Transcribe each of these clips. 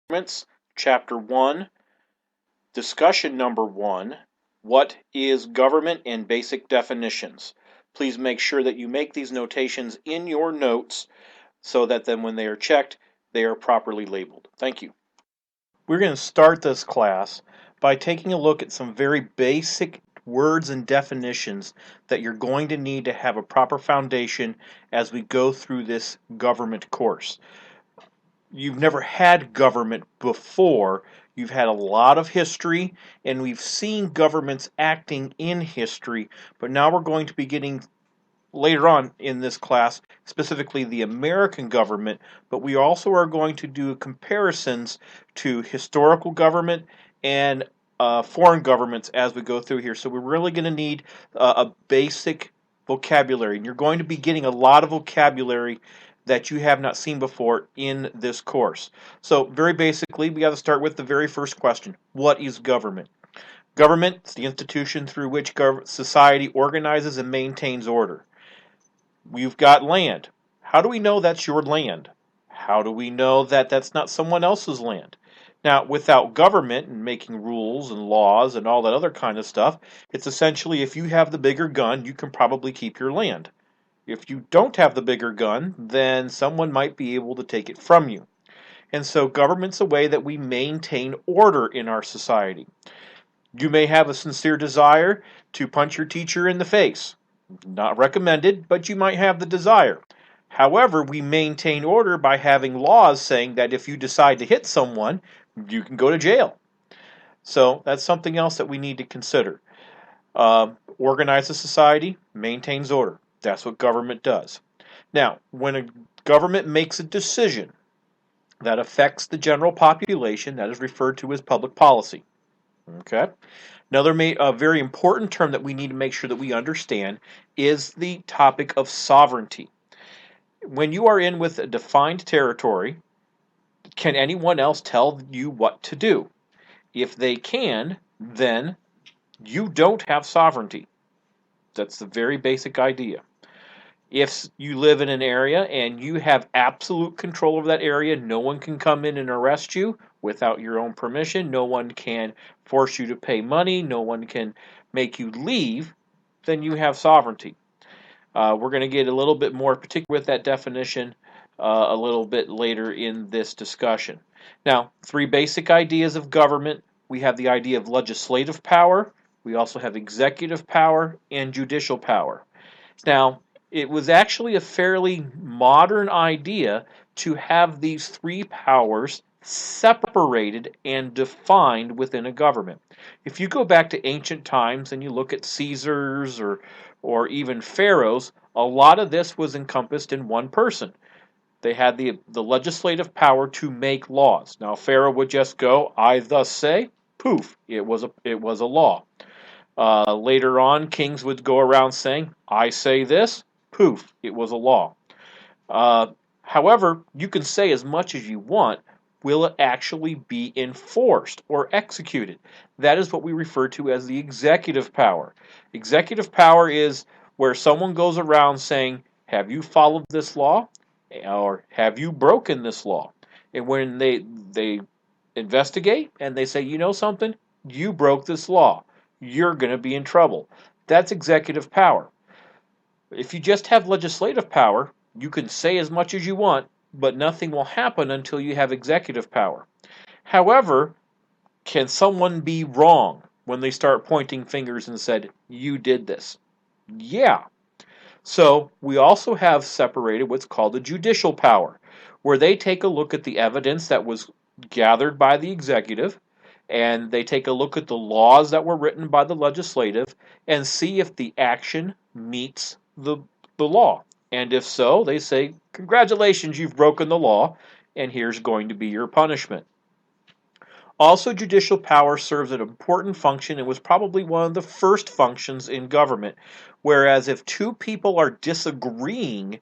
Governments, Chapter 1, Discussion Number 1, What is Government and Basic Definitions. Please make sure that you make these notations in your notes so that then when they are checked, they are properly labeled. Thank you. We're going to start this class by taking a look at some very basic words and definitions that you're going to need to have a proper foundation as we go through this government course. You've never had government before. You've had a lot of history, and we've seen governments acting in history, but now we're going to be getting later on in this class, specifically the American government, but we also are going to do comparisons to historical government and foreign governments as we go through here. So we're really going to need a basic vocabulary, and you're going to be getting a lot of vocabulary that you have not seen before in this course. So very basically, we got to start with the very first question. What is government? Government is the institution through which society organizes and maintains order. We've got land. How do we know that's your land? How do we know that that's not someone else's land? Now, without government and making rules and laws and all that other kind of stuff, it's essentially if you have the bigger gun, you can probably keep your land. If you don't have the bigger gun, then someone might be able to take it from you. And so government's a way that we maintain order in our society. You may have a sincere desire to punch your teacher in the face. Not recommended, but you might have the desire. However, we maintain order by having laws saying that if you decide to hit someone, you can go to jail. So that's something else that we need to consider. Organize a society, maintains order. That's what government does. Now, when a government makes a decision that affects the general population, that is referred to as public policy. Okay? Another very important term that we need to make sure that we understand is the topic of sovereignty. When you are in with a defined territory, can anyone else tell you what to do? If they can, then you don't have sovereignty. That's the very basic idea. If you live in an area and you have absolute control over that area, no one can come in and arrest you without your own permission. No one can force you to pay money. No one can make you leave. Then you have sovereignty. We're going to get a little bit more particular with that definition a little bit later in this discussion. Now, three basic ideas of government. We have the idea of legislative power. We also have executive power and judicial power. Now, it was actually a fairly modern idea to have these three powers separated and defined within a government. If you go back to ancient times and you look at Caesars or even pharaohs, a lot of this was encompassed in one person. They had the legislative power to make laws. Now, Pharaoh would just go, "I thus say," poof, it was a law. Later on, kings would go around saying, "I say this," poof, it was a law. However, you can say as much as you want. Will it actually be enforced or executed? That is what we refer to as the executive power. Executive power is where someone goes around saying, "Have you followed this law?" or "Have you broken this law?" And when they investigate and they say, "You know something? You broke this law. You're going to be in trouble." That's executive power. If you just have legislative power, you can say as much as you want, but nothing will happen until you have executive power. However, can someone be wrong when they start pointing fingers and said, "You did this"? Yeah. So we also have separated what's called the judicial power, where they take a look at the evidence that was gathered by the executive, and they take a look at the laws that were written by the legislative and see if the action meets the law. And if so, they say, "Congratulations, you've broken the law, and here's going to be your punishment." Also, judicial power serves an important function and was probably one of the first functions in government. Whereas if two people are disagreeing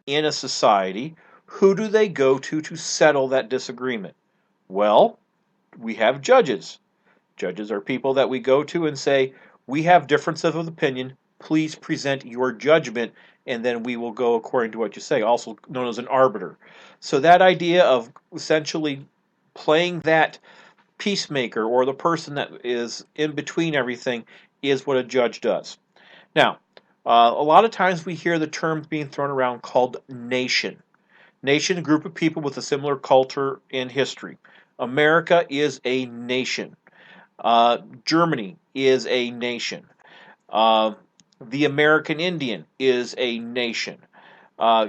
in a society, who do they go to settle that disagreement? Well, we have judges. Judges are people that we go to and say, "We have differences of opinion. Please present your judgment, and then we will go according to what you say," also known as an arbiter. So that idea of essentially playing that peacemaker or the person that is in between everything is what a judge does. Now, a lot of times we hear the terms being thrown around called nation. Nation, a group of people with a similar culture and history. America is a nation. Germany is a nation. Uh, the American Indian is a nation.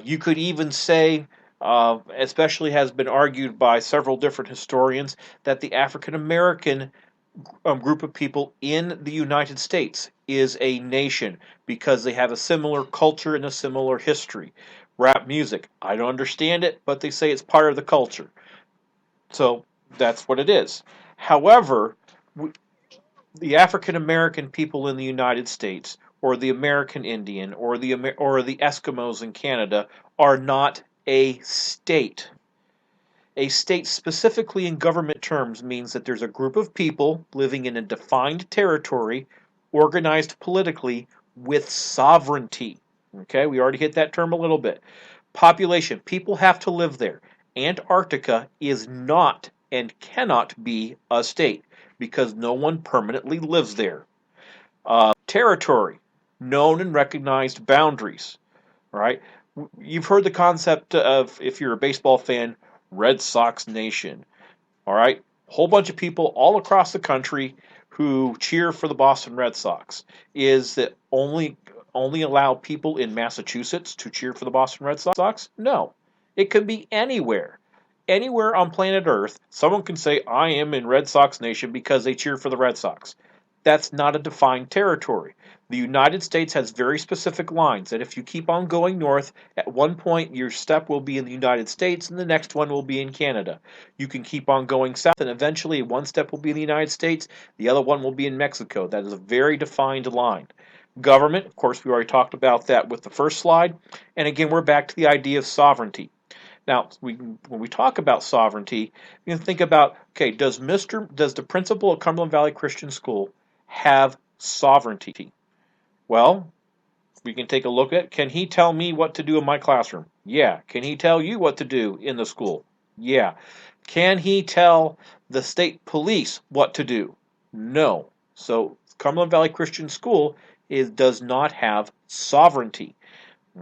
You could even say, especially has been argued by several different historians, that the African American group of people in the United States is a nation because they have a similar culture and a similar history. Rap music, I don't understand it, but they say it's part of the culture. So that's what it is. However, the African American people in the United States, or the American Indian, or the Eskimos in Canada, are not a state. A state, specifically in government terms, means that there's a group of people living in a defined territory, organized politically, with sovereignty. Okay, we already hit that term a little bit. Population, people have to live there. Antarctica is not and cannot be a state because no one permanently lives there. Territory, known and recognized boundaries. All right, you've heard the concept of, if you're a baseball fan, Red Sox Nation. All right, a whole bunch of people all across the country who cheer for the Boston Red Sox. Is that only allow people in Massachusetts to cheer for the Boston Red Sox? No, it can be anywhere. Anywhere on planet Earth, someone can say, I am in Red Sox Nation because they cheer for the Red Sox. That's not a defined territory. The United States has very specific lines that if you keep on going north, at one point your step will be in the United States and the next one will be in Canada. You can keep on going south and eventually one step will be in the United States, the other one will be in Mexico. That is a very defined line. Government, of course, we already talked about that with the first slide. And again, we're back to the idea of sovereignty. Now, when we talk about sovereignty, you can think about, okay, does the principal of Cumberland Valley Christian School have sovereignty? Well, we can take a look at, can he tell me what to do in my classroom? Yeah. Can he tell you what to do in the school? Yeah. Can he tell the state police what to do? No. So Cumberland Valley Christian School does not have sovereignty.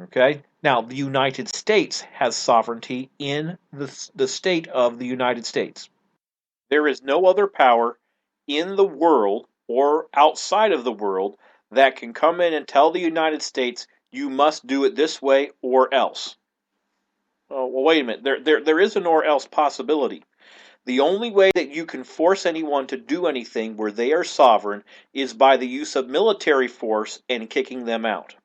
Okay? Now, the United States has sovereignty in the state of the United States. There is no other power in the world or outside of the world that can come in and tell the United States, you must do it this way or else. Oh, well, wait a minute. There is an or else possibility. The only way that you can force anyone to do anything where they are sovereign is by the use of military force and kicking them out.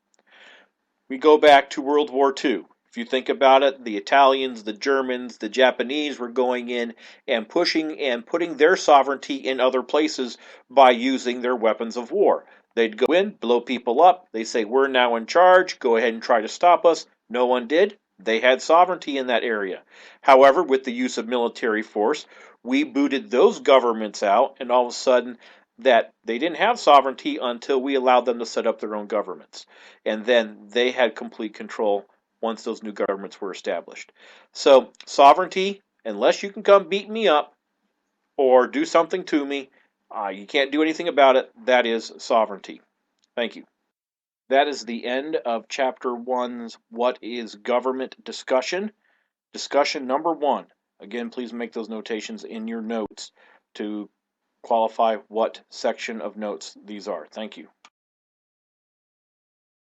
We go back to World War II. If you think about it, the Italians, the Germans, the Japanese were going in and pushing and putting their sovereignty in other places by using their weapons of war. They'd go in, blow people up. They say, we're now in charge. Go ahead and try to stop us. No one did. They had sovereignty in that area. However, with the use of military force, we booted those governments out, and all of a sudden, that they didn't have sovereignty until we allowed them to set up their own governments. And then they had complete control once those new governments were established. So, sovereignty, unless you can come beat me up or do something to me, you can't do anything about it. That is sovereignty. Thank you. That is the end of Chapter 1's What is Government discussion. Discussion number 1. Again, please make those notations in your notes to qualify what section of notes these are. Thank you.